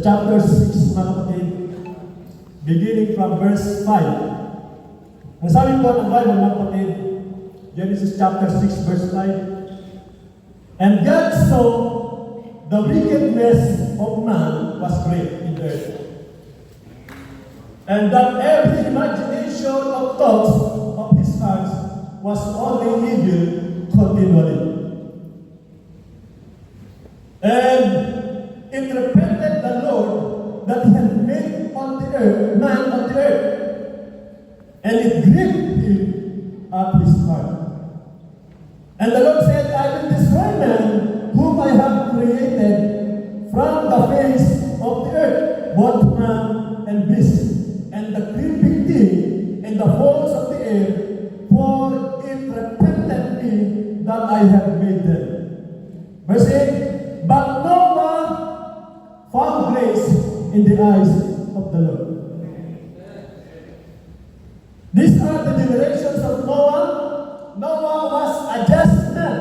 chapter 6, mga kapatid, beginning from verse 5. Ang sabi po ng Bible, mga kapatid, Genesis chapter 6, verse 5. And God saw the wickedness of man was great in the earth, and that every imagination of thoughts of his heart was only evil continually. And it repented the Lord that he had made on the earth, man on the earth, and it grieved him at his heart. And the Lord said, I will destroy man whom I have created from the face of the earth, both man and beast, and the creeping thing and the fowls of the air, for it repented me that I have made them. Verse 8, but Noah found grace in the eyes of the Lord. These are the generations of Noah. Noah was a just man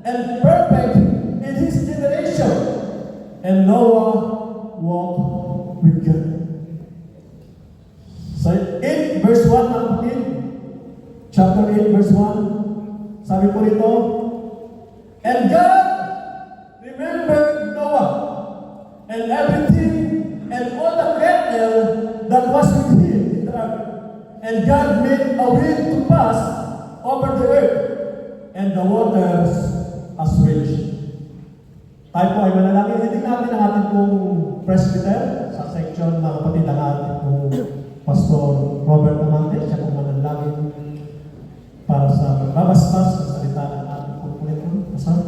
and perfect in his generation, and Noah walked with God. So 8 verse 1, mga kapatid, chapter 8 verse 1, sabi po rito, and God remembered Noah and everything and all the cattle that was with him in the ark, and God made a wind to pass over the earth, and the waters assuaged. Tayo po ay manalangin. Hindi natin ang ating pong presbyter sa section, mga kapatid, ang ating pong Pastor Robert Amante. Siya pong manalangin para sa magbabasbas sa salita ng ating pong Panginoon. Pastor?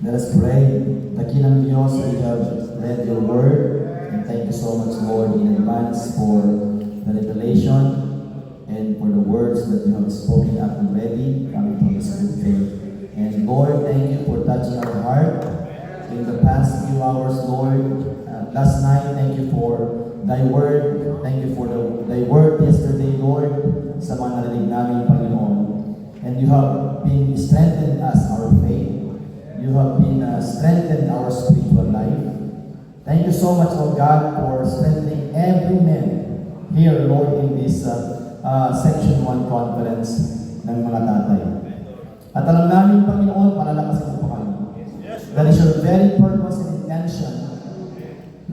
Let us pray. Dakilang Diyos, we have read your word, and thank you so much, Lord, in advance for the revelation and for the words that you have spoken up already coming from the scripture. And Lord, thank you for touching our heart in the past few hours, Lord. Last night, thank you for thy word. Thank you for thy word yesterday, Lord, sa mga narinig namin, Panginoon. And you have been strengthened us, our faith. You have been strengthened our spiritual life. Thank you so much, oh God, for strengthening every man here, Lord, in this Section 1 conference ng mga tatay. At alam namin, Panginoon, palalakasin mo pa kami. That is your very purpose and intention,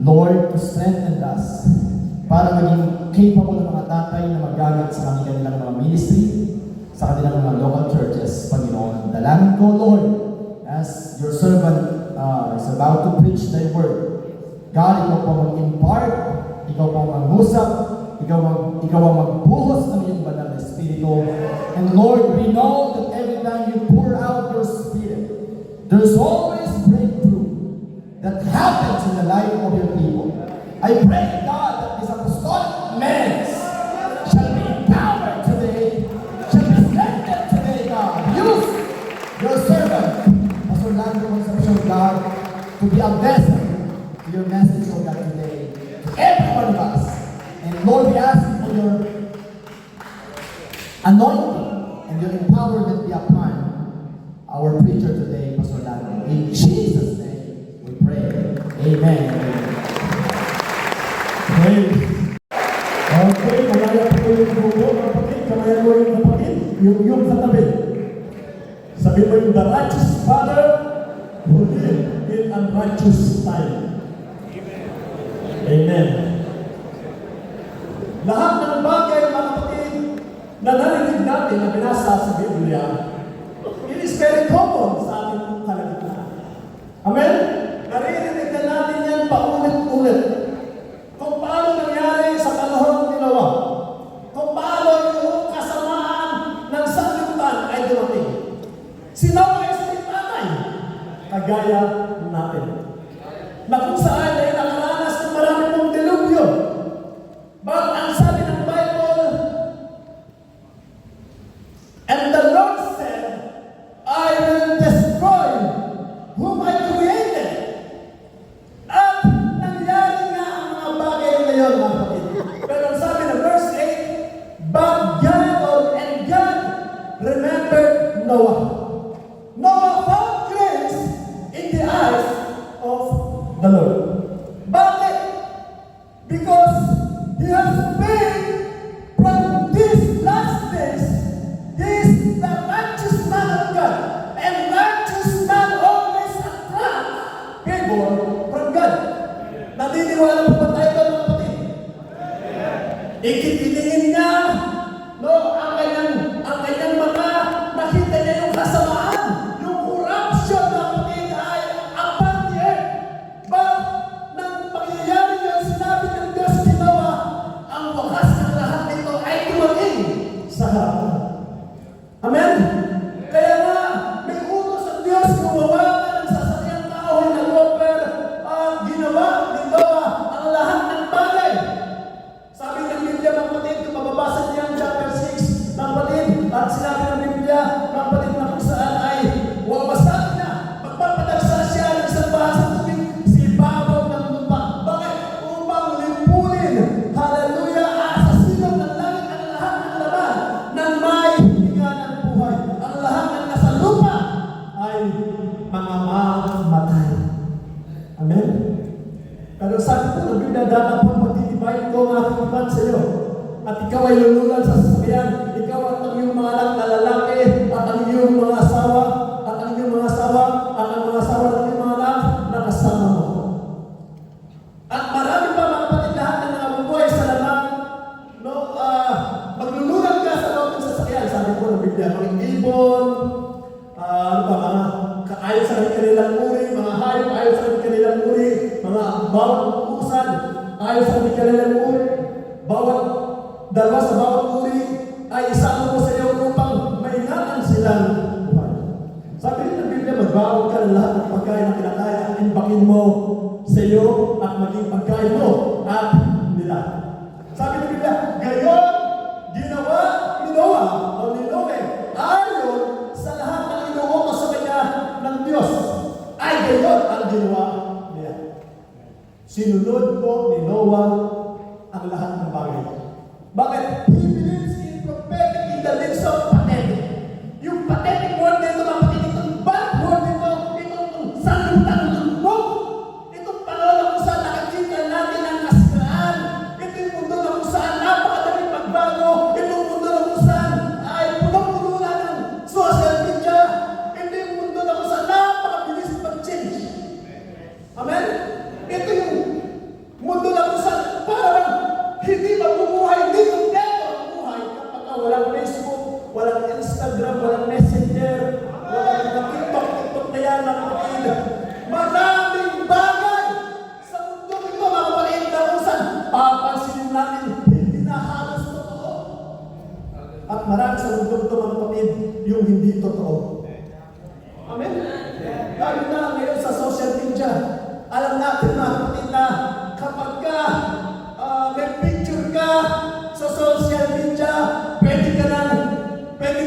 Lord, to strengthen us para maging capable ng mga tatay na magamit sa kanilang mga ministry, sa kanilang mga local churches, Panginoon. Dalangin ko, Lord, as your servant is about to preach thy word, God, ikaw po mag-impart, ikaw po mag-usap, ikaw ang magbuhos ng iyong banal na Espiritu. And Lord, we know that every time you pour out your Spirit, there's always breakthrough that happens in the life of your people. I pray, God, that this apostolic men shall be empowered today, shall be strengthened today, God. Use your servant, Pastor Lando Concepcion, God, to be a vessel to your message, O God, today, to every one of us. And Lord, we ask for your anointing and your empowerment be upon our preacher today, Pastor Lando. In Jesus' name, we pray. Amen. Okay, kamaya po yung grupo, kapatid, kamaya po yung kapatid, yung katabi. Sabi mo yung the righteous father who live in unrighteous time. Amen. Lahat ng bagay, mga kapatid, na narinig natin na binasa sa Biblia, it is very common sa ating kalagitnaan. Amen? Naririnig na natin yan paulit-ulit. Kung paano nangyari sa panahon ni Noah. Kung paano yung kasamaan ng sanlibutan ay dumating. Si Noah ay si tatay, kagaya natin. Na kung saan ay nakaranas ng marami pong dilubyo. But ang sabi ng Bible, and the Lord said, I will destroy whom I created. At nangyari nga ang mga bagay ngayon, mga kapatid. Pero ang sabi ng verse 8, but God and God remembered Noah. Noah found grace the Lord. Bakit? Because He has paid from these last days. He is the righteous man of God. And righteous man always attract favor from God. Naniniwala po ba tayo mga kapatid? Ikitiningin niya, no, ang kanyang mata, nakita niya yung kasamaan, yung corruption na kapatid ay upon the earth. But, nang pangyayari niya, sinabi ng Diyos ginawa, ang wakas ng lahat nito ay dumating sa harapan. Amen? Kaya nga, may utos ang Diyos gumawa ng sasakyang kahoy na gopher at ginawa nito ang lahat ng bagay. Sabi ng Biblia, mga kapatid, kung mababasa niya ang chapter 6, mga kapatid, at sinabi ng Biblia, mga kapatid, na kung saan ay wawasak na, magpapadagsa siya ng isang bahasang tubig, si babaw ng lupa. Bakit? Upang limpulin, hallelujah, sa silong ng langit ang lahat ng laman ng may higa ng buhay. Ang lahat ng nasa lupa ay mamamatay. Amen? Pero sabi ko ng Biblia, datapon magtitibayin ko ang aking iman sa iyo. At ikaw ay lululan sa sasakyan. Ikaw at ang iyong mga anak na lalaki, at ang iyong mga asawa, at ang iyong mga asawa, at ang mga asawa ng iyong mga anak na kasama mo. At marami pa mga kapatid, lahat ng mga bubuhay sa laman, no, maglululan ka sa loob ng sasakyan. Sabi ko ng Biblia, mga ibon, mga ayon sa kanilang uri, mga hayop ayon sa kanilang uri, mga bawat usan ayon sa kanilang uri, bawat dalawa sa bawat uri ay isama mo sa iyo upang maingatan silang buhay. Sabi rin ng Biblia, magbawag ka ng lahat ng pagkain na kinakaya at imbakin mo sa iyo at maging pagkain mo at nila. Sabi ng Biblia, gayon ginawa ni Noah o ni Noe ayon sa lahat ng inuutos sa kanya ng Diyos, ay gayon ang ginawa niya. Sinunod po ni Noah ang lahat ng bagay. Bakit? He believes in prophetic in the midst of pathetic. Yung pathetic word na ito, kapatid, itong bad word nito, itong salutang lumbog, itong panahon na kung saan nakikita natin ang kasiraan, ito yung mundo na kung saan napakadaling magbago, itong mundo na kung saan ay punong-puno na ng social media, ito yung mundo na kung saan napakabilis mag-change. Amen? Ito yung mundo na kung saan parang hindi mabubuhay, hindi kompleto ang buhay kapag walang Facebook, walang Instagram, walang Messenger, walang TikTok na yan, mga kapatid. Maraming bagay sa mundo ito, mga kapatid, na kung saan papansinin natin, hindi na halos totoo. At marami sa mundo ito, mga kapatid, yung hindi totoo. Amen? Lalo na ngayon sa social media, alam natin, mga kapatid, na kapag ka may picture ka sa social media, pwede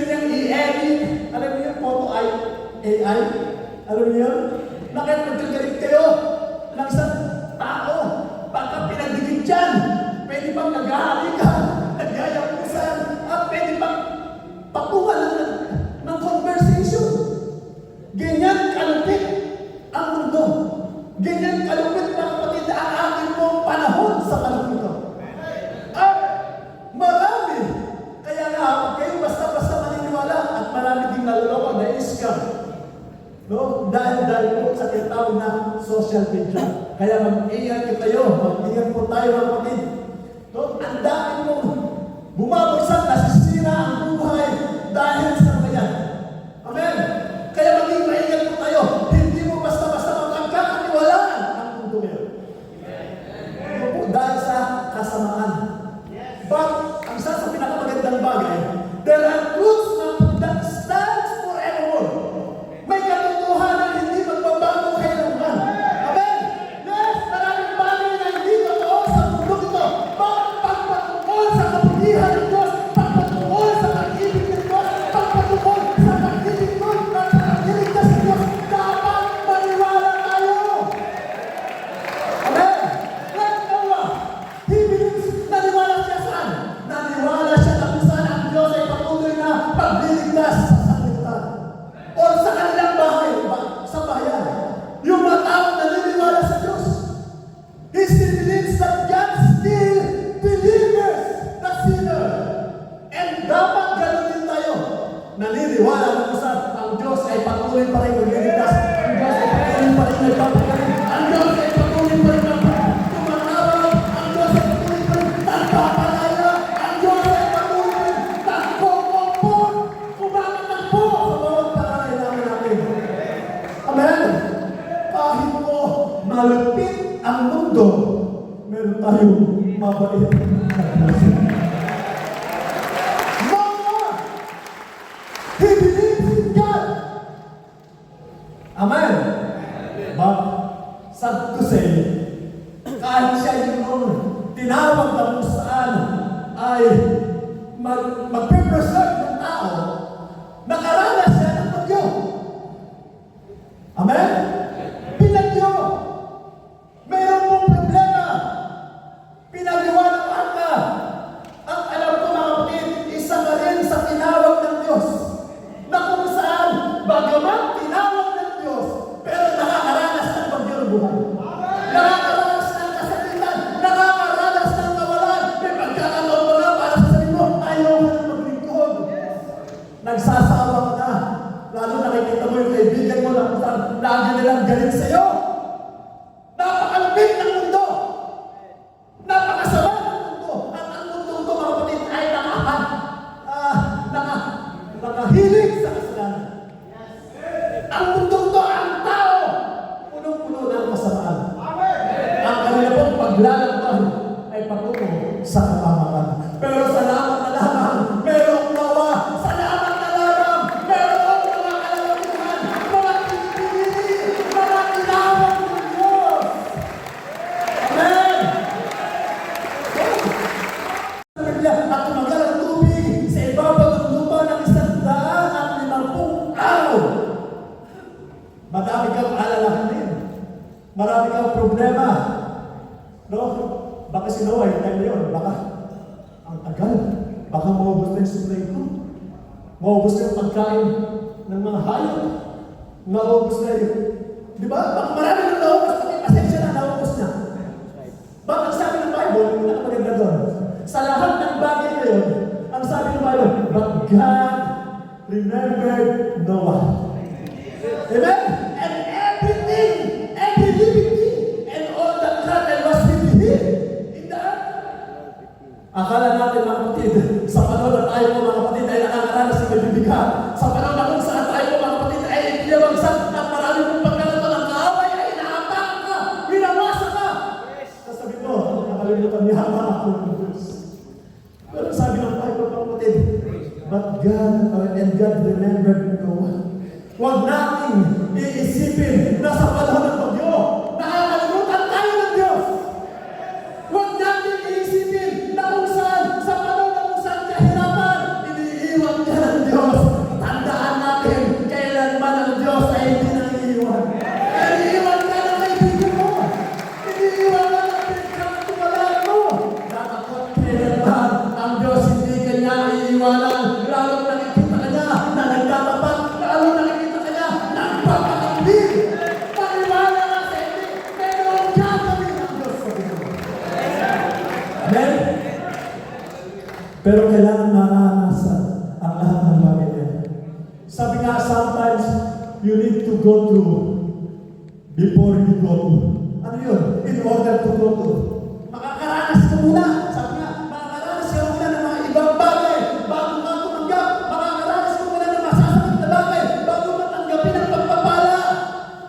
niyang i-edit. Alam niyo yung photo ay AI? Alam niyo yun? Bakit magkagalit kayo ng isang tao? Baka pinagdigit dyan. Pwede bang naghahali ka, nagyayapusan, at pwede bang patungan ng conversation. Ganyan kalupit ang mundo. Ganyan kalupit, mga kapatid, ang aking pong panahon sa panahon ito. At marami, kaya nga, kayo basta-basta maniniwala at marami din naluloko na scam. No? Dahil po sa tinatawag na social media. Kaya mag-ingat kayo, mag-ingat po tayo, mga kapatid. No? Ang dami mong bumabagsak, nasisira ang buhay dahil sa kanya. Amen? Kaya maging maingat po tayo. Hindi mo basta-basta magkakaniwalaan ang mundo ngayon. Dahil sa kasamaan. But, ang isa sa pinakamagandang bagay, there are truths that stands forevermore. May katotohanan na hindi magbabago kailanman. Amen? Yes, maraming bagay na hindi totoo sa mundo ito. Bakit pagpatungkol sa kaputihan ng Diyos, pagpatungkol sa pag-ibig ng Diyos, pagpatungkol patuloy pa rin magliligtas. Ang Diyos ay patuloy pa rin nagpapagaling. Ang Diyos ay patuloy pa rin tumatawag. Ang Diyos ay patuloy pa rin nagpapalaya. Ang Diyos ay patuloy pa rin nagkukumpon. Kumatakbo sa bawat pangangailangan natin. Amen? Kahit po malupit ang mundo, meron tayong mabait na puso. He believes in God. Amen. But, sad to say, kahit siya yung tinawag na kung saan ay mag-preserve ng tao, nakaranas siya ng bagyo. Amen? Pinagyo. Mayroon pong problema. Pinag-iwanan ka. Ang alam ko mga kapatid, isa na rin sa tinawag ng Diyos na kung saan bagaman tinawag ng Diyos, pero nakakaranas ng bagyo ng buhay. Nakakaranas ng kasakitan, nakakaranas ng kawalan. May pagkakataon mo na para sa sarili mo, ayaw mo na maglingkod. Nagsasawa ka na. Lalo nakikita mo yung kaibigan mo na kung saan lagi nilang galing sa'yo. Napakalapit ng mundo. Napakasama ng mundo. At ang mundo ito, mga kapatid, ay nakahilig sa kasalanan. Ang mundo ito, ang tao, punong-puno ng kasamaan. Ang kanila pong paglalakbay ay patungo sa kapamakan. Pero salamat na lamang, merong nawa. Salamat na lamang, merong mga kalawatuhan, mga pinipili, mga tinawag ng Diyos. Amen! At tumagal ang tubig sa ibabaw ng lupa ng 150 araw. Madami kang alalahanin. Marami kang problema. No? Baka si Noah, yung time na yun, baka ang tagal. Baka maubos na yung supply ko. Maubos na yung pagkain ng mga hayop. Maubos na yung... Di ba? Baka marami nang naubos. Pati pasensya na, naubos na. Bakit sabi ng Bible, yung nakamaganda doon? Sa lahat ng bagay na yun, ang sabi ng Bible, but God remembered Noah. Amen? And everything, every living thing, and all that God was with him in the earth. Akala natin mga kapatid, sa panahon na tayo po mga kapatid ay nakakaranas ng mabibigat. Sa panahon na kung saan tayo po mga kapatid ay pinabagsak at marami mong pagkalato ng kaaway ay inaatake ka, winawasa ka. Sasabi mo, nakalimutan niya ako ng Diyos. Pero sabi ng Bible mga kapatid, but God, and God remembered Noah. Huwag nating iisipin na sa panahon ng bagyo, nakakalimutan tayo ng Diyos. Huwag nating iisipin na kung saan, sa panahon na kung saan kahirapan, iniiwan ka ng Diyos. Tandaan natin, kailanman ang Diyos ay hindi nangiiwan. Iniiwan ka ng kaibigan mo. Iniiwan ka ng pinagkakatuwalaan mo. Dapat kailanman ang Diyos hindi kanya iiwanan. Lalo nakikita ka niya na nagtatapat. Lalo nakikita ka niya na nagpapakambing. Paniwala ka sa hindi. Mayroong gagawin ang Diyos sa Diyos. Amen? Pero kailangan maranasan ang lahat ng bagay niya. Sabi nga, sometimes you need to go through before you go to. Ano yun? In order to go to. Makakaranas ka muna. Sabi nga, makakaranas ka muna ng mga ibang bagay bago ka tumanggap. Makakaranas ka muna ng masasakit na bagay bago matanggapin ang pagpapala.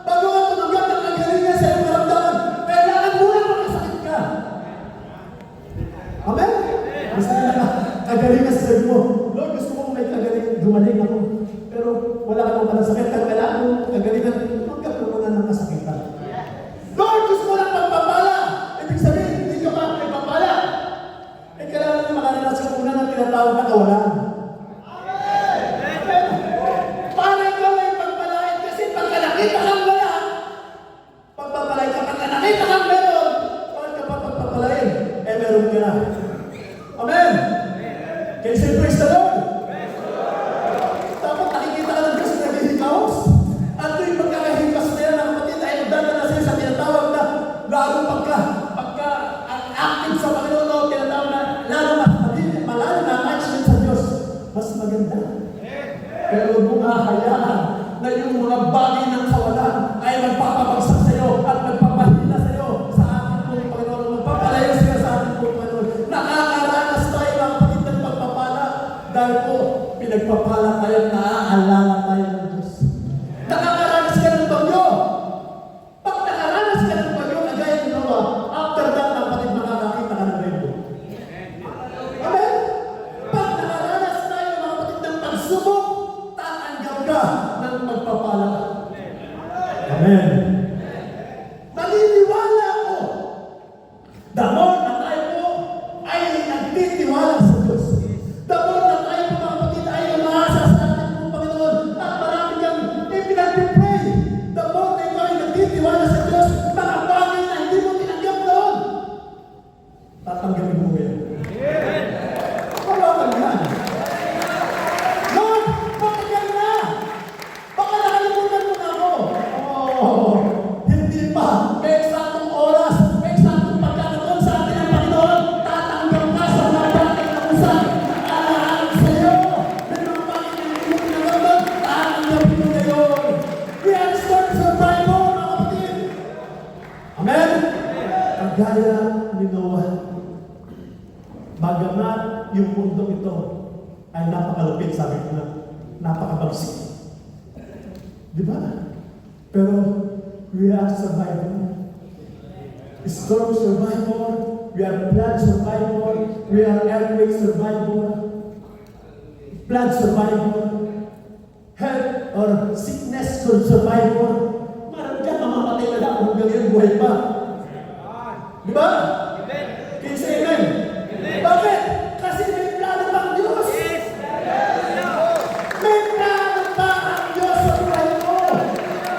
Bago ka tumanggap ng kagalingan sa iyong karamdaman. Kailangan muna makasakit ka. Amen? Gusto nila na kagalingan sa sabi mo, Lord, gusto mo may kagalingan, gumaling ako. Pero wala ka naman sakit. Kailangan mo kagalingan, tumanggap ka muna ng kasakitan. Lord, gusto mo lang pagpapala. Ibig sabihin, hindi ka pa may papala. Eh, kailangan na makaranas ka muna ng tinatawag na kawalan. Para ikaw ay pagpalain kasi pagka nakita kang wala, pagpapalain ka, pagka nakita kang meron, bakit ka pa pagpapalain? Eh, meron ka na. Amen! Can you say praise the Lord? Dapat nakikita ka ng Diyos na naghihikaos. At yung pagkakahikas na yan, ang kapatid ay magdadala sa'yo sa tinatawag na lalo pagka active sa Panginoon o tinatawag na lalo malalim na attachment sa Diyos. Mas maganda. Pero huwag mong hahayaan na yung mga Nakakaranas ka ng bagyo. Pag nakaranas ka ng bagyo, kagaya ni Noah, after that, kapatid, makakakita ka ng rainbow. Amen? Pag nakaranas tayo, mga kapatid, ng pagsubok, tatanggap ka ng magpapala. Amen. Naniniwala ako. The more na tayo po ay nagtitiwala sa Diyos. The more na tayo po, mga kapatid, ay umaasa sa ating pong Panginoon at marami kang ipinag-pray. The more na ikaw ay nagtitiwala sa Diyos, mga bagay na hindi mo tinanggap noon, tatanggapin mo yan. Kawakan yan. Lord, bakit na? Baka nakalimutan mo na ako. Oh, hindi pa. May eksaktong oras, may eksaktong pagkakataon sa atin ng Panginoon, tatanggap ka sa mga bagay na usap. Alaan sa iyo. May mga bagay na hindi mo tinanggap, tatanggapin mo ngayon. We are start survival, mga kapatid. Amen? Kagaya ni Noah, bagamat yung mundo ito ay napakalupit, sabi ko na, napakabagsik. Di ba? Pero we are survivor. Storm survivor. We are flood survivor. We are earthquake survivor. Flood survivor. Health or sickness survivor. Marami dyan, mamamatay na lang kung ganyan buhay pa. Di ba? Can you say amen? Bakit? Kasi may plano pa ang Diyos. May plano pa ang Diyos sa buhay mo.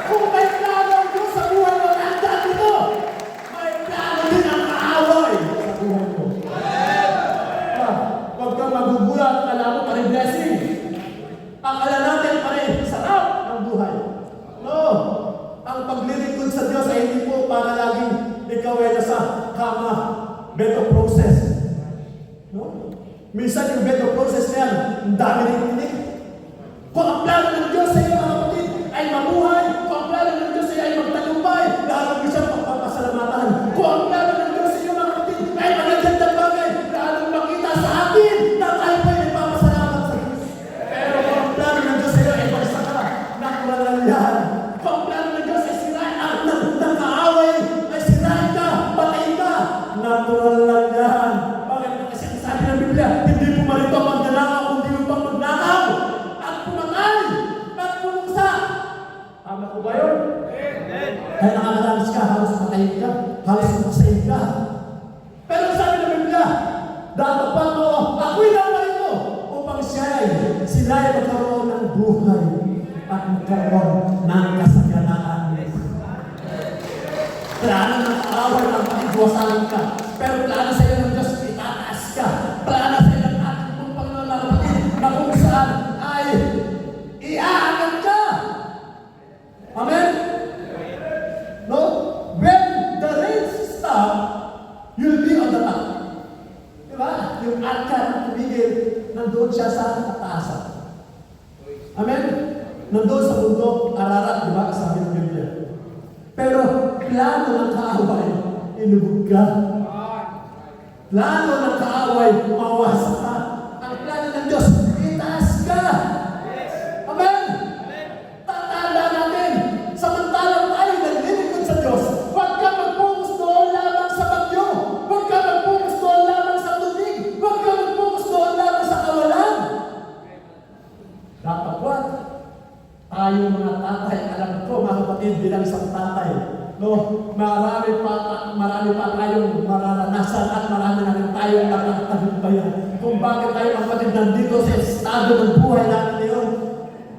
Kung may plano ang Diyos sa buhay mo, nandyan dito. May plano din ang kaaway sa buhay mo. Huwag kang magugulat, akala mo pa rin blessing. Akala natin pa rin sarap ng buhay. No. Ang paglilingkod sa Diyos ay hindi po para laging ikaw ay nasa kama, bed of process. No? Minsan yung bed of process na yan, ang dami rin tinik. Kung ang plano ng Diyos sa iyo, mga kapatid, ay mabuhay. Kung ang plano ng Diyos sa iyo ay magtagumpay, lalo mo siyang pagpapasalamatan. Kung ang plano ng Diyos sa iyo, mga kapatid, ay magagandang bagay, lalo makita sa atin na tayo po ay nagpapasalamat sa Diyos. Pero kung ang plano ng Diyos sa iyo ay pagsaka, nakulang yan. Kung ang plano ng Diyos ay sirain, ng kaaway, ay sirain ka, patayin ka, natural lang yan. Bakit? Kasi sabi ng Biblia, hindi po marito magnanakaw, kundi upang magnakaw at pumatay at pumuksa. Tama ko ba yun? Kaya nakakaranas ka, halos patayin ka, halos pumasayin ka. Pero sabi ng Biblia, datapat mo, ako'y namarito upang sila ay magkaroon ng buhay at magkaroon ng kasaganaan. Plano ng kaaway ng pag-iwasan ka. Pero plano sa iyo ng Diyos, itataas ka. Plano sa iyo ng ating pong Panginoon na kapatid, na kung saan ay iaangat ka. Amen? No? When the rains stop, you'll be on the top. Diba? Yung arka ng tumigil, nandoon siya sa kataasan. Amen? Nandoon sa bundok, Ararat, diba? Sabi ng Biblia. Pero plano ng kaaway, inubog ka. Plano ng kaaway, umawas ka. Ang plano ng Diyos, itaas ka. Amen? Tatanda natin, samantalang tayo naglilingkod sa Diyos, huwag ka mag-focus doon lamang sa bagyo. Huwag ka mag-focus doon lamang sa tubig. Huwag ka mag-focus doon lamang sa kawalan. Dapat tayo mga tatay, alam ko mga kapatid bilang isang tatay, no, marami pa tayong mararanasan at marami na rin tayong nakatagumpayan. Kung bakit tayo mga kapatid nandito sa estado ng buhay natin ngayon,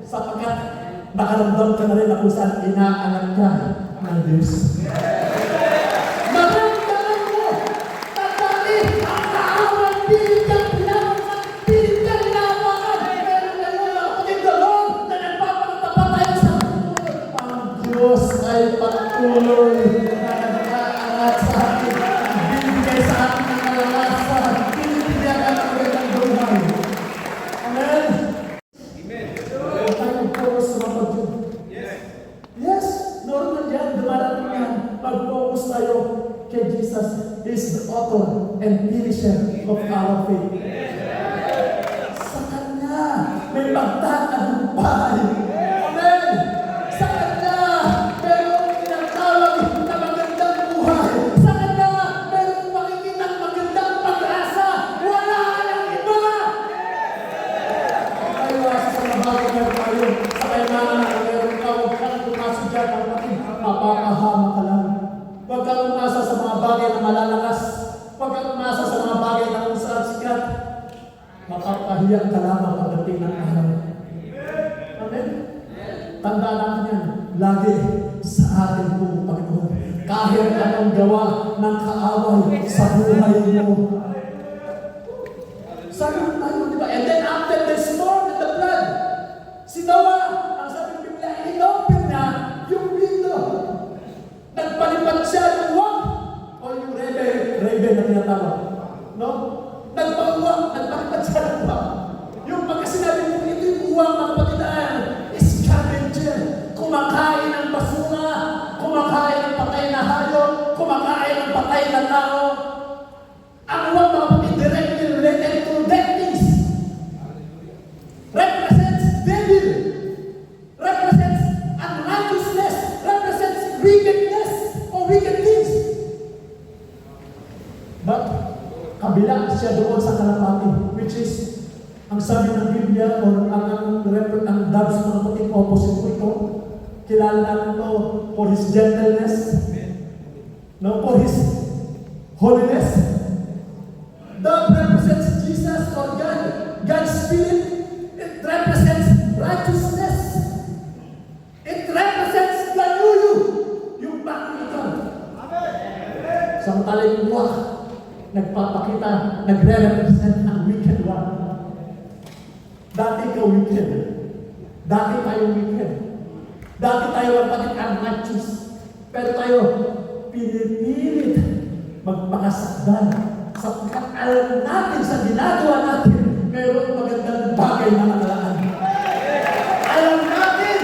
sapagkat nakaramdam ka na rin na kung saan inaanak ka ng Diyos. Naramdaman mo na dati ang kaaway, pilit kang pinawakan, pilit kang hinawakan. Pero ngayon mga kapatid, dalawang na nagpapakatapat tayo sa buhay. Ang Diyos ay patuloy na nag-aangat sa atin, bibigay sa atin ng kalalasan, binibigyan ka ng magandang buhay. Amen? Huwag tayo mag-focus sa mga bagyo. Yes, normal yan, dumarating yan. Mag-focus tayo kay Jesus. He is the author and finisher of our faith. Sa Kanya, may pagtatagumpay. Amen! Sa mapapahama ka lang. Huwag kang umasa sa mga bagay na malalakas. Huwag kang umasa sa mga bagay na kung saan sikat. Mapapahiyak ka lamang pagdating ng araw. Amen? Tandaan natin yan. Lagi sa ating pong Panginoon. Kahit anong gawa ng kaaway sa buhay mo. Sabi mo tayo, di ba? And then after the storm and the flood, si Noah, ang sabi ng Biblia, inopen niya yung window. Nagpalipad siya ng wak. O yung rebe na tinatawag. No? Nagpalipad siya ng wak. Yung pagka sinabi mo, ito yung uwang mga kapatidan, scavenger, kumakain ng basura, kumakain ng patay na hayop, kumakain ng patay na tao. Ang uwang mga kapatid, directly related to dead things. Represents devil. Represents unrighteousness. Represents wickedness or wicked things. But, kabila siya doon sa kalapati, which is, ang sabi ng Biblia, o ang Dubs mga kapatid, opposite po ito. Kilala natin ito for His gentleness, no, for His holiness. Dove represents Jesus or God, God's Spirit. It represents righteousness. It represents the new you, yung bagong ikaw. Samantala yung wak, nagpapakita, nagre-represent ang wicked one. Dati ka wicked. Dati tayo wicked. Dati tayo kapatid unrighteous. Pero tayo pinipilit magpakasakdan sapagkat alam natin sa ginagawa natin mayroong magandang bagay na nakalaan. Alam natin,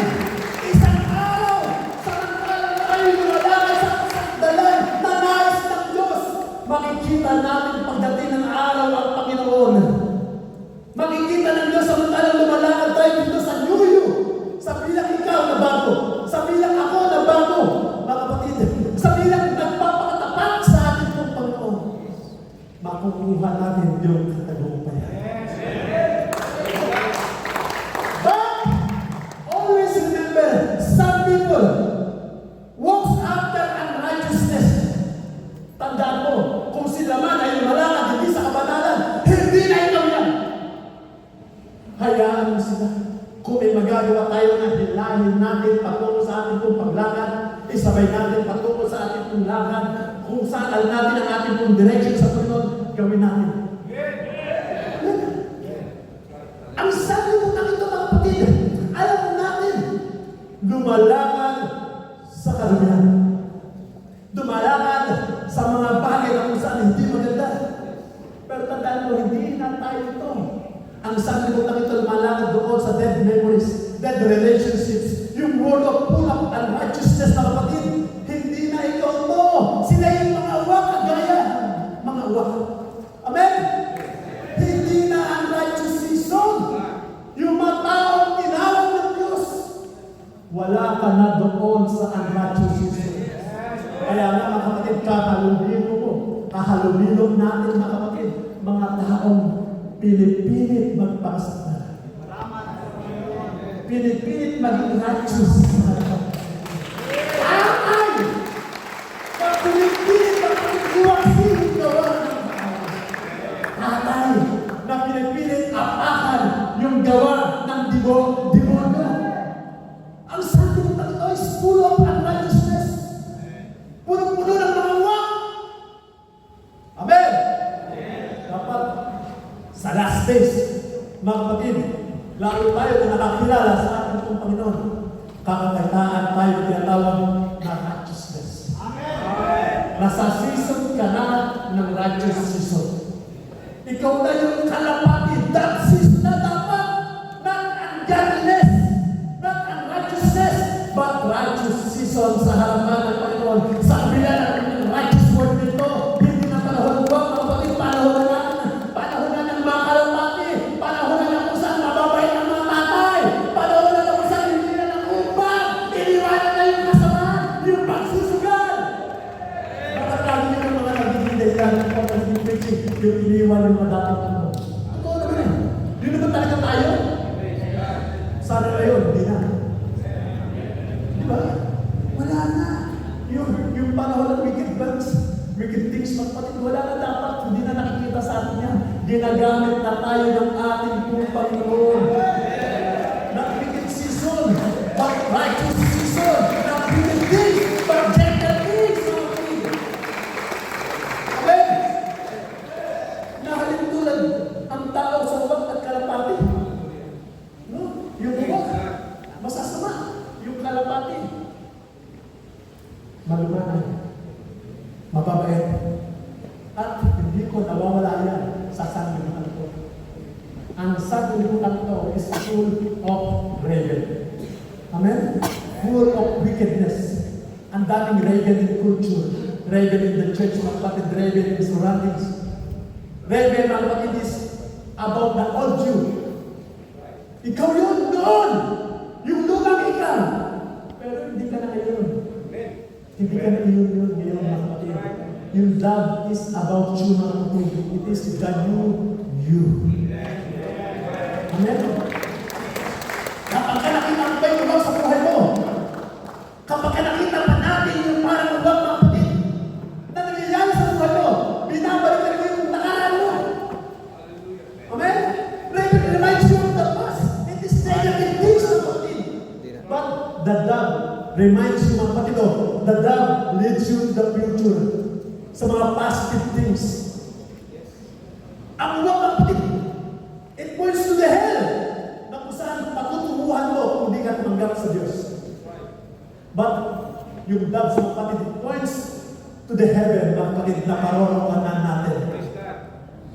isang araw, samantalang tayo lumalakay sa kasagdalan na nais ng Diyos, makikita natin pagdating ng araw ang Panginoon. Makikita ng Diyos samantalang lumalakad tayo dito sa New You. Sa bilang ikaw na bago. Sa bilang ako na bago. Mga kapatid, sa bilang nagpapakatapat sa ating pong Panginoon. Makukuha natin yung katagumpayan. But, always remember, some people walks after unrighteousness. Tandaan mo, kung sila man ay lumalakad hindi sa kabanalan, hindi na ikaw yan. Hayaan mo sila. Kung may magagawa tayo na hilahin natin patungo sa ating pong paglakad, isabay natin patungo sa ating pong lakad, kung saan natin ang ating pong direction sa Panginoon, gawin natin. Ang sabi mo na ito mga kapatid, alam natin, lumalakad sa karumihan. Dumalakad sa mga bagay na kung saan hindi maganda. Pero tandaan mo, hindi na tayo ito. Ang sabi mo lang ito, lumalakad doon sa dead memories, dead relationships, yung world of full of unrighteousness na kapatid, hindi na ikaw to. Sila yung mga uwak, kagaya. Mga uwak. Amen? Hindi na unrighteous season. Yung mga taong tinawag ng Diyos, wala ka na doon sa unrighteous season. Kaya nga mga kapatid, kahalubilo natin mga kapatid, mga taong pinipilit magpakasaktan. Pinipilit maging righteous. Ay! Pinipilit magpakasiwasi yung gawa ng tatay na pinipilit apakan yung gawa ng demonyo. Ang sabi ng Panginoon is full of unrighteousness. Puno-puno ng mga uwak. Amen? Dapat sa last days, mga kapatid, lalo tayo na nakakilala sa ating pong Panginoon, kakakaitaan tayo tinatawag na righteousness. Amen. Nasa season ka na ng righteous season. Ikaw na yung kalapati, that season na dapat, not ungodliness, not unrighteousness, but righteous season sa harapan ng Panginoon. Sa kabila ng righteous word nito, hindi na panahon ba, mga kapatid, panahon na ng mga kalapati, panahon na kung saan mababay ang mga tatay, panahon na kung saan hindi na ng upang, iniwanan na yung kasamahan, yung pagsusugal. Nakatagi nyo ng mga nagiging dahilan ng pagiging preaching, yung iniwan yung mga dating ano. Totoo naman eh. Yun naman talaga tayo. Sana ngayon, hindi na. Di ba? Wala na. yung panahon ng wicked things, magpatid, wala na dapat, hindi na nakikita sa atin yan. Ginagamit na tayo ng ating pong Panginoon. Not wicked season, but righteous season. Not wicked things, but gentle things. Amen? Nahalin tulad ang tao sa uwak at kalapati. No? Yung uwak, masasama. Yung kalapati, malumanay, mababait. At hindi ko nawawala yan sa sanlibutan ko. Ang sanlibutan ko is full of rebel. Amen? Full of wickedness. Ang daming rebel in culture. Rebel in the church, mga kapatid, rebel in surroundings. Rebel, mga kapatid, is about the old you. Ikaw yun doon! Yung lumang ikaw! Pero hindi ka na ngayon. Hindi ka na yun ngayon, mga kapatid. Yung love is about you, mga kapatid. It is the new you. Amen? Kapag ka nakita mo ba yung ubang sa buhay mo? Kapag ka nakita pa natin yung parang ubang, mga kapatid, na nangyayari sa buhay mo, binabalikan mo yung nakaraan mo. Amen? It reminds you of the past. It is negative things, mga kapatid. But the love reminds you, mga kapatid, the love leads you to the future. Sa mga positive things. Ang uwag, mga kapatid, it points to the hell na kung saan patutunguhan mo kung hindi ka tumanggap sa Diyos. But yung love sa mga kapatid, it points to the heaven, mga kapatid, na paroroonan natin.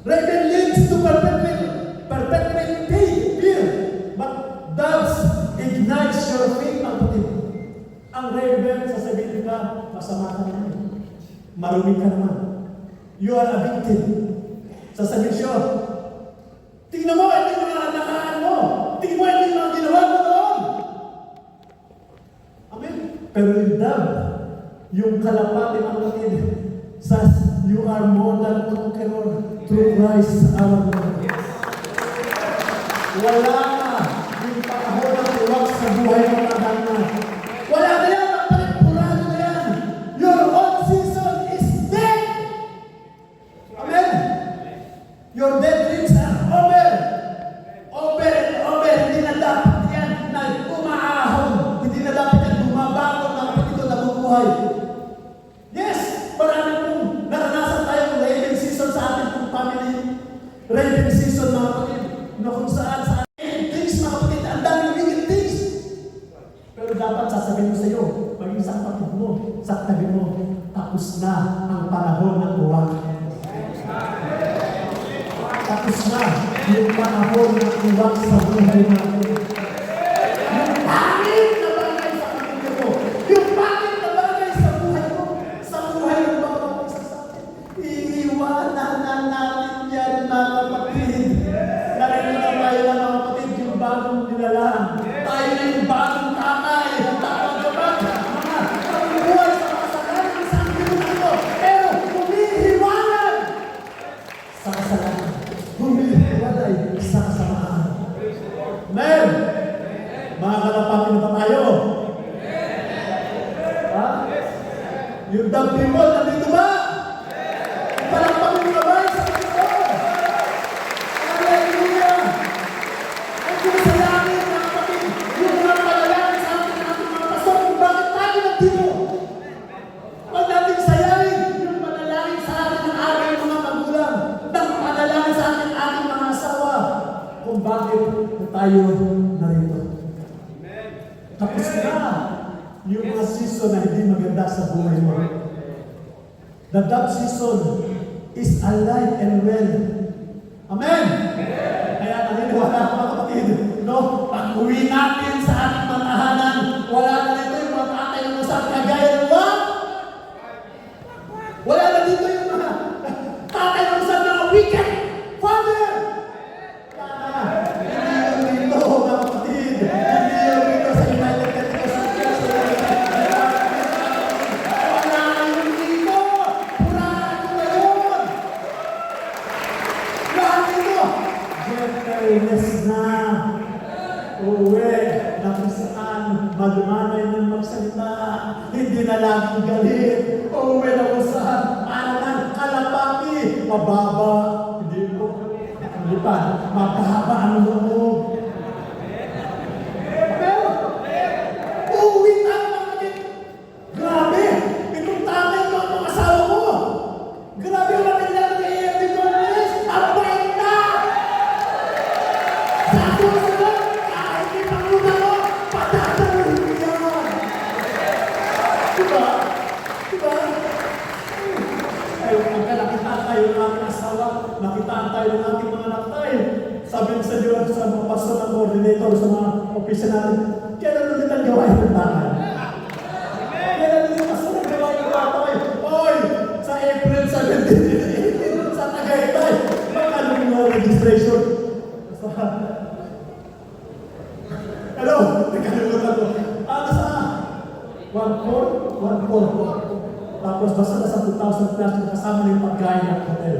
Rebel leads to perpetuate fear. But doves ignites your faith, mga kapatid. Ang rebel, sasabihin ka, masama ka naman. Marumi ka naman. You are a victim. Sasabihin siya, tingnan mo, ito yung mga nakaraan mo. Tingnan mo, ito yung mga ginawa mo doon. Amen? Pero yung love, yung kalapati, mga kapatid, says, you are more than conqueror through Christ our Lord. Wala na yung panahon ng uwag sa buhay mo na na. Wala na yan, mga kapatid, purado na yan. Your old season is dead. Amen? Your dead dreams are over. Over and over. Hindi na dapat yan na umaahon. Hindi na dapat yan bumabangon, mga kapatid, na bubuhay. Yes, marami pong naranasan tayong raving season sa ating pong family. Raving season, mga kapatid, na kung saan sa ating things, mga kapatid, ang daming wicked things. Pero dapat sasabihin mo sa iyo, maging sa kapatid mo, sa tabi mo, tapos na ang panahon ng uwag. Tapos na yung panahon ng uwag sa buhay natin. Yung pangit na bagay sa pamilya mo, yung pangit na bagay sa buhay mo, sa buhay ng bawat isa sa atin, iiwanan na natin yan, mga kapatid. Narinig na tayo na, mga kapatid, yung bagong nilalang. Tayo na yung bagong kamay. Tapos naman, mga buhay sa kasalanan ng isang binutin mo. Pero humihiwanan sa kasalanan. Humihiwalay sa kasamaan. Amen! Mga kalapati na ba tayo? Ha? Yung dog people, nandito ba? Palakpakan mo na ba sa Panginoon? Hallelujah! Ang kumasalamin, mga kapatid, yung mga palalangin sa ating mga pastor, kung bakit tayo nandito? Huwag natin sayarin yung panalangin sa atin ng ating mga magulang, ng panalangin sa ating mga asawa, kung bakit tayo narito. Tapos na yung mga season na hindi maganda sa buhay mo. The dove season is alive and well. Amen? Kaya naniniwala ako, mga kapatid, no? Pag uwi natin sa ating mga tahanan, wala na dito yung mga tatay na sa ating kagaya ng uwag. Wala na dito yung mga tatay na sa mga wicked father. Hindi yun dito, mga kapatid. Hindi yun dito sa United States. Wala yun dito. Purado na yun. Lahat dito. Gentleness na. Uwi na kung saan malumanay ng Hindi na laging galit. Uuwi na kung saan. Anan, kalapati. Mababa. Hindi po. Hindi pa. Mababa ang loob. Pero, uuwi na ang mga grabe. Itong tatay ko ang mga asawa ko. Grabe ang material ni Ate Gomez. Ang bait na! Sa susunod, kahit ipanguna ko, patataluhin mo yan. Diba? Diba? Ay, pagka nakita tayo ng aming asawa, nakitaan tayo ng ating mga anak tayo. Sabi sa Diyos, sa mga pastor ng coordinator, sa mga opisya natin, kailan ulit ang gawain ng tatay? Kailan ulit pastor ang gawain ng tatay? Oy! Sa April 17, sa Tagaytay, magkano yung registration? Hello? Nagkalimutan ko. Sa 1-4? Tapos basta na sa 2,000 plus yung kasama na yung pagkain ng hotel.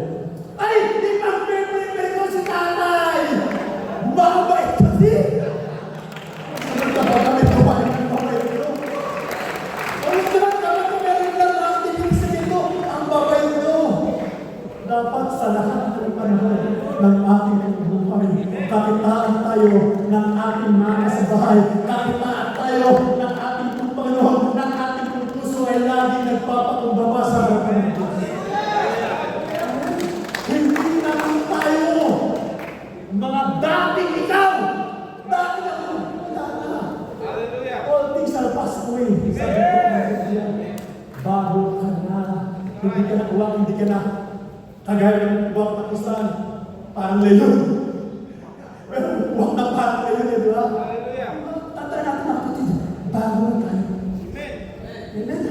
Ay! Di pag-prepare ko si tatay! Mabait kasi! Ano ka ba kami kumain ng babay ko? Ano naman kami kung meron lang ang activities nito? Ang babay ko! Dapat sa lahat ng panahon ng ating buhay, kakitaan tayo ng ating mga kasabahay, kakitaan tayo ng ating Panginoon, ng ating puso ay lagi nagpapakumbaba sa harapan ng Diyos. Hindi naman tayo mga dating ikaw, dating ako, wala na. All things are passed away. Sabi ko na yan, bago ka na, hindi ka na uwak, hindi ka na kagaya ng buwak na kusan, parang leyon. Pero buwak na parang leyon, di ba? Tandaan natin mga kapatid, bago na tayo. Amen.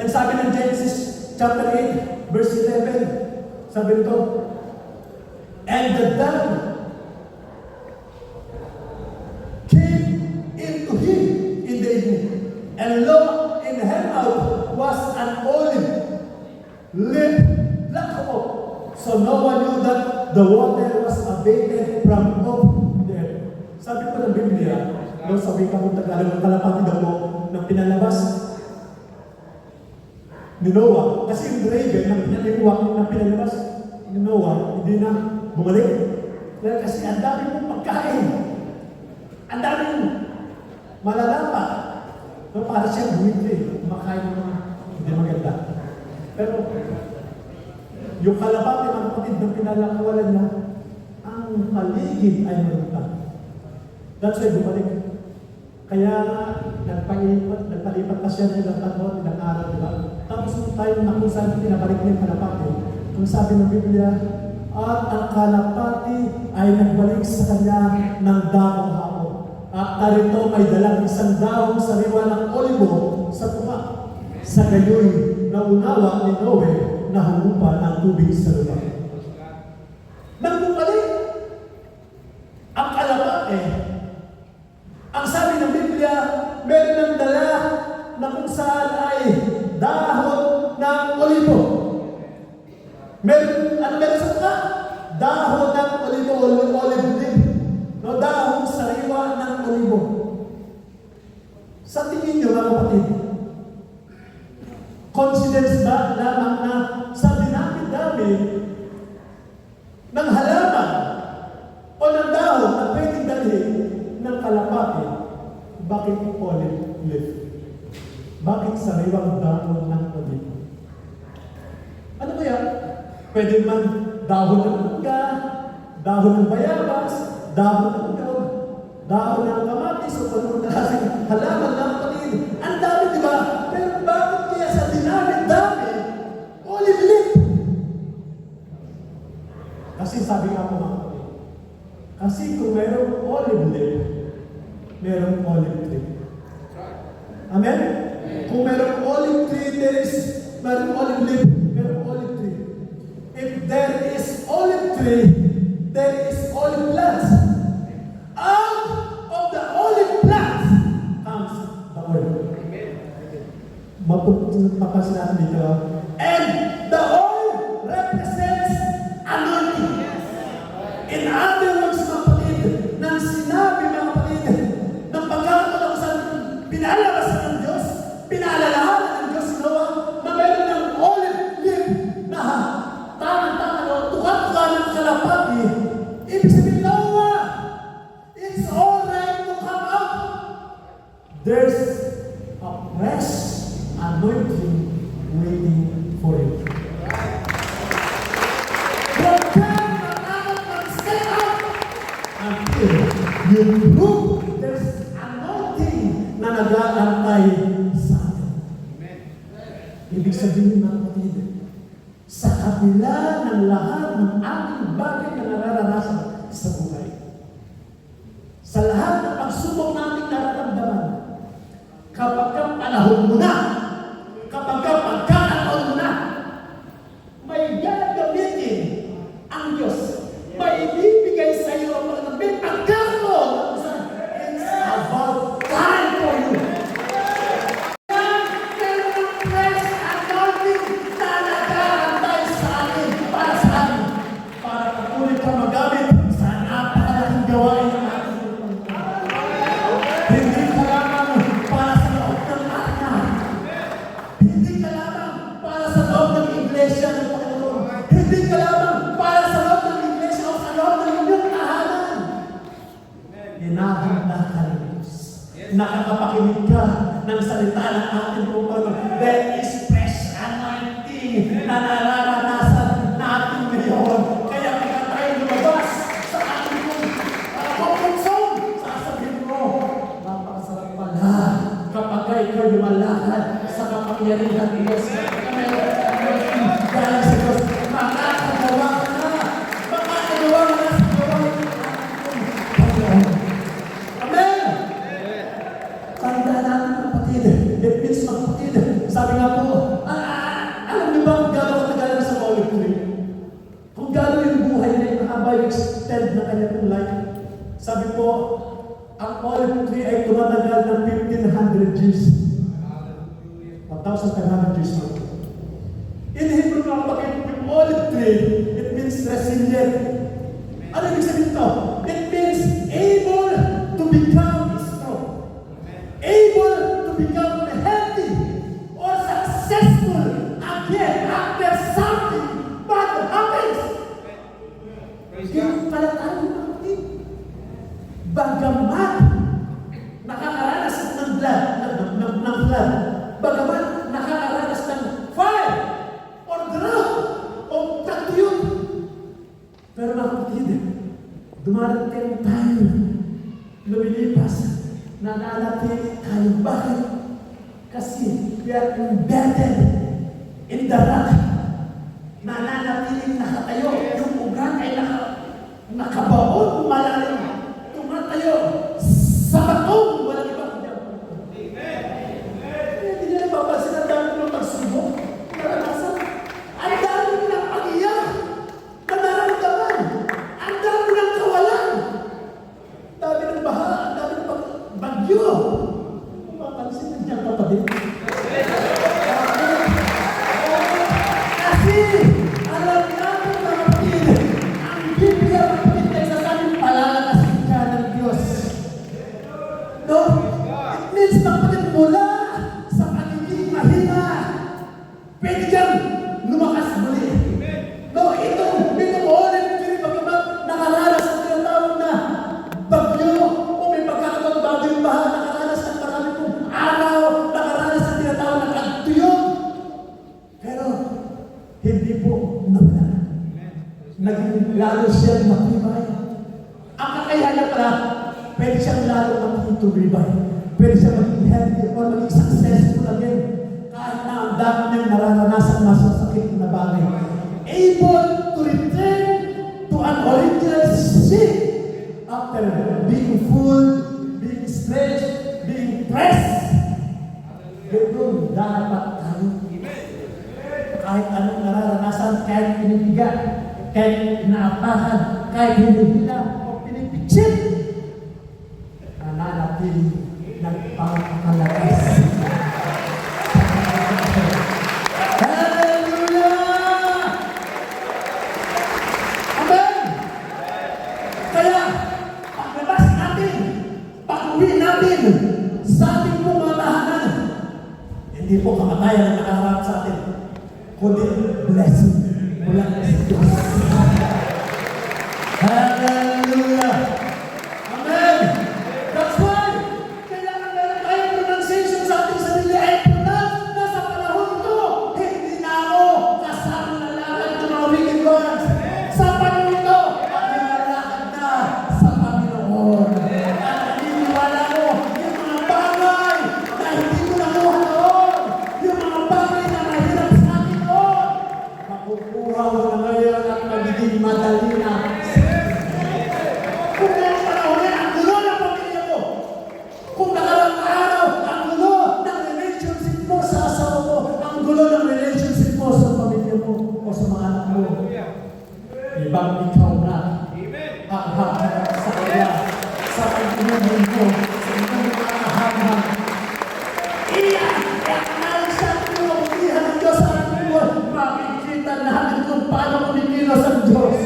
And sabi ng Genesis chapter 8, verse 11, sabi nito, and the dove came into him in the evening, and lo, in her mouth was an olive leaf black oak. So no one knew that the water was abated from off there. Sabi ko ng Biblia, no, sabi ka kung Tagalog, ang kalapati daw mo ng pinalabas ni Noah. Kasi yung dragon na pinalikuwak na pinalabas ni Noah, hindi na bumalik. Dahil kasi ang dami mong pagkain. Ang dami mong malalapa. No, para siyang buwitri, kumakain ng mga hindi maganda. Pero, yung kalapati ng kapatid ng pinalakawalan na, ang paligid ay malupa. That's why bumalik. Kaya nagpalipat pa siya ng ilang taon, ilang araw, di ba? Tapos nung tayo na kung saan pinabalik niya yung kalapati, kung sabi ng Biblia, at ang kalapati ay nagbalik sa kanya ng dahong hapon. At narito may dalang isang dahong sariwa ng olibo sa tuka. Sa gayoy, naunawa ni Noe na humupa ng tubig sa lupa. Nang bumalik, ang kalapati, ang sabi ng Biblia, meron ng dala na kung saan ay dahon ng olibo. Meron sa tuka? Dahon ng olibo, olive leaf. No, dahon sariwa ng olibo. Sa tingin niyo, mga kapatid, coincidence ba lamang na sa dinami-dami ng halaman o ng dahon na pwedeng dalhin ng kalapati, bakit olive leaf? Bakit sariwang dahon ng olibo? Ano kaya? Pwede man dahon ng mangga, dahon ng bayabas, dahon ng nyog, dahon ng kamatis, o kung klaseng halaman ng kapatid. Ang dami, di ba? Pero bakit kaya sa dinami-dami, olive leaf? Kasi sabi nga po mga kapatid, kasi kung mayroong olive leaf, mayroong olive tree. Amen? Kung mayroong olive tree, mayroong olive leaf, mayroong olive tree. If there is olive tree, there is olive plants. Out of the olive plants comes the oil. Mapapansin natin dito. And the oil represents anointing. In other words, mga kapatid, nang sinabi mga kapatid, ng pagkakataon sa pinalabasan ng Diyos, anointing waiting for you. Huwag kang matakot mag-step up until you prove there's anointing na nag-aantay sa atin. Ibig sabihin, mga kapatid, sa kabila ng lahat ng ating bagay na nararanasan sa buhay, sa lahat ng pagsubok nating nararamdaman, kapag ka panahon mo na, kapag ka pagkakataon mo na, may gagamitin ang Diyos. May ibibigay sa iyo ang mga may pagkakataon. It's about time for you. Nakakapakinig ka ng salita ng ating Panginoon. There is fresh anointing na nararanasan natin ngayon. Kaya kaya tayo lumabas sa ating comfort zone. Sasabihin mo, napakasarap pala kapag ikaw lumalakad sa kapangyarihan ng Diyos. Dahil sa Diyos, makakagawa ka na. Makakagawa ka na sa gawain ng ating Panginoon. Tandaan natin, kapatid. It means magpatid. Sabi nga po, alam niyo ba kung gano'n katagal na sa olive tree? Kung gano'n yung buhay na yung haba yung extend na kanyang life. Sabi po, ang olive tree ay tumatagal ng 1,500 years. 1,500 years na. In Hebrew nga kapag yung olive tree, it means resilient. Ano ibig sabihin ito? It means able to become able to become healthy or successful again after something bad happens. Kaya pala tayo natin. Bagamat nakakaranas ng flood, bagamat nakakaranas ng fire or drought o tagtuyot. Pero mga kapatid, dumarating tayo, lumilipas, nananatili tayo. Bakit? Kasi we are embedded in the rock. Nananatiling nakatayo. Yung ugat ay nakabaon, malalim. Tumatayo sa batong. Walang ibang hindi nila papasin ang dami ng pagsubok. Naranasan. Ang dami ng pag-iyak na nararamdaman. Ang dami ng kawalan. Dami ng baha. Ang dami ng bagyo. Mapansin niya kapatid. Kasi alam natin mga kapatid, ang Biblia kapatid ay sasabing palalakasin ka ng Diyos. No? It means kapatid mula sa pagiging mahina, pwede kang lumakas muli. No, itong olive tree, bagamat nakaranas ang tinatawag na bagyo, o may pagkakataon bago yung baha, nakaranas ng marami pong araw, nakaranas ng tinatawag na tagtuyot. Pero, hindi po nawala. Naging lalo siyang matibay. Ang kakayahan pala, pwede siyang lalo matitubay. Pwede siyang maging healthy or maging successful again. Kahit na ang dami niyang nararanasan masasakit na bagay. Able to return to an original shape after being full, being stretched, being pressed. Ganun dapat tayo. Kahit anong nararanasan, kahit pinipiga, kahit inaapahan, kahit hinihila o pinipitsit, nananatili ng pangkalakas. Hallelujah! Amen! Kaya, paglabas natin, pag-uwi natin sa ating mga tahanan, hindi po kamatayan ang nakaharap sa atin, kundi blessing mula sa Diyos. Hallelujah! Amen! That's why, kailangan meron tayong pronunciation sa ating sarili ay pronounce na sa gulo ng relationship mo sa pamilya mo o sa mga anak mo. Ibang ikaw na ang hahanap sa kanya, sa pagpinagin mo, sa inyong mga kahanap. Iyan ang siya pinagpihan ng Diyos sa ating buwan. Makikita natin kung paano kumikilos ang Diyos.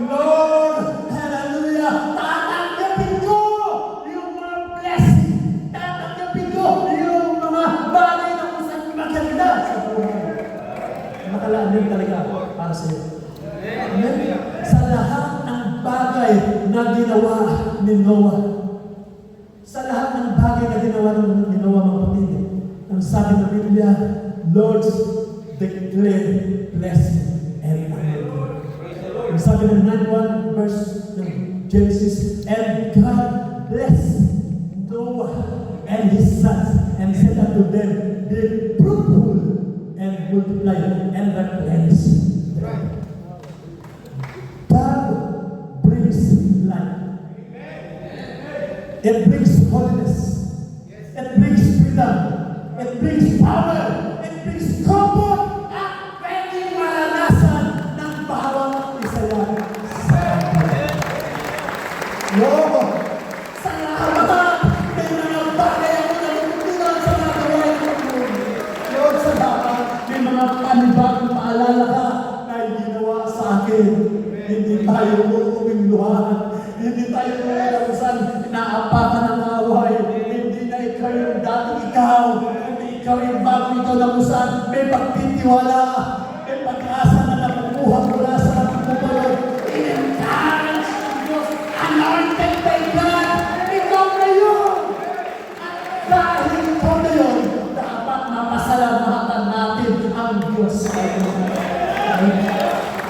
Lord, hallelujah, tatanggapin ko yung mga blessing. Tatanggapin ko yung mga bagay na kung saan maganda sa buhay. Nakalaan din talaga para sa iyo. Amen? Sa lahat ng bagay na ginawa ni Noah, sa lahat ng bagay na ginawa ni Noah, mga kapatid, ang sabi ng Biblia, Lord, declare blessing and anointing. Ang sabi ng 9:1 verse ng Genesis, and God blessed Noah and his sons and said unto them, be fruitful and multiply and replenish. God brings life. It brings holiness. It brings freedom. It brings power. It brings comfort. At pwedeng maranasan ng bawat isa yan sa atin. Lord, sa lahat, may mga bagay ako na natutunan sa mga gawain ko. Lord, sa lahat, may mga panibagong paalala ka na ginawa sa akin. Hindi tayo uuwing luhaan. Hindi tayo uuwing kung saan inaapakan ng away. Hindi na ikaw yung dating ikaw. Hindi ikaw yung bago ikaw na kung saan may pagtitiwala. May pag-asa na nakukuha mula sa ating buhay. In-encourage ng Diyos. Anointed by God. Ikaw na yun. At dahil ikaw na yun, dapat mapasalamatan natin ang Diyos sa ating buhay.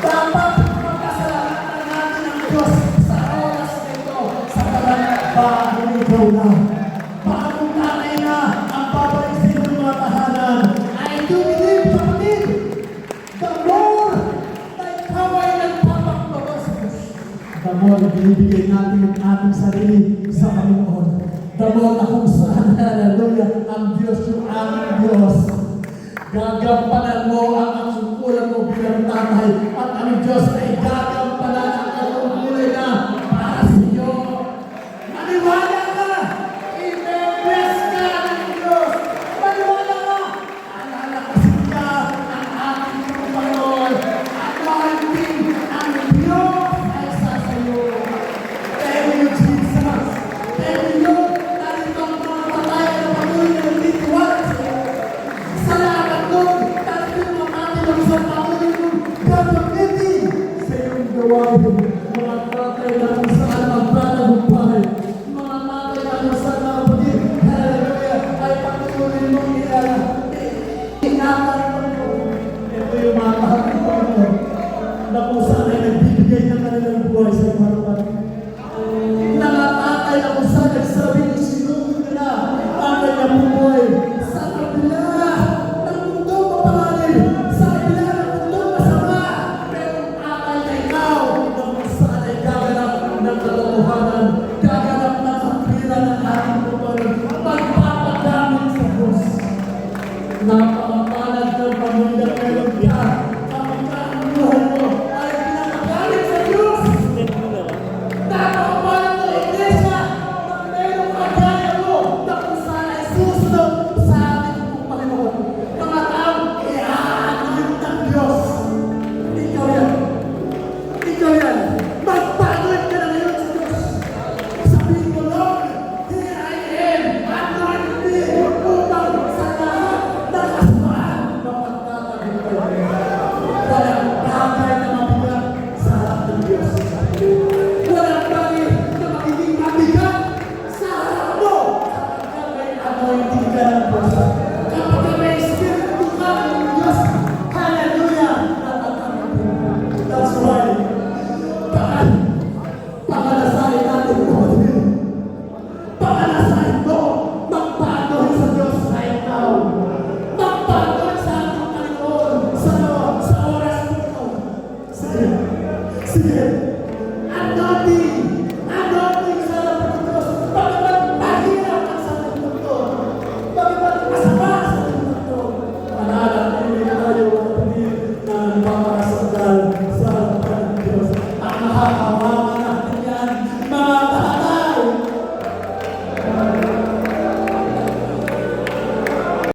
Dapat mapasalamatan natin ang Diyos sa oras na ito, sa bagong ikaw na. Bagong nanay na ang babalik sa inyong mga tahanan. I do believe, kapatid, the more na ikaw ay nagpapakbawas, the more binibigay natin ang ating sarili sa Panginoon. The more na kung saan, hallelujah, ang Diyos yung aming Diyos. Gagampanan mo ang kasungkulan mo bilang tatay at ang Diyos ay gagampanan ang kasungkulan na para sa iyo. Maniwala ka! I-bless ka ng Diyos! Maniwala ka! Alalakas ka ng ating Panginoon. Anointing ang Diyos ay sa iyo. Thank you, Jesus! Thank you, Lord! Narito ang mga patay na patuloy na nagtitiwala sa iyo. Salamat, Lord! Narito ang mga ating sa patuloy ng gagamitin sa iyong gawain. Mga tatay na kung saan magpapagupay. Mga tatay na kung saan kapatid, hallelujah, ay patuloy mong ingatan mo. Ito yung mga kapatid ko na kung saan ay nagbibigay ng kanilang buhay sa harapan. Nangatay na kung saan nagsabi ng sinunod nila ang kanyang buhay sa kabila ng mundo mapangalim, sa kabila ng mundo masama, pero akay na ikaw na kung saan ay gaganap ng katotohanan, gaganap ng kapira ng ating buhay, magpapadamit sa Diyos. Napakapanad ng pamilya meron ka.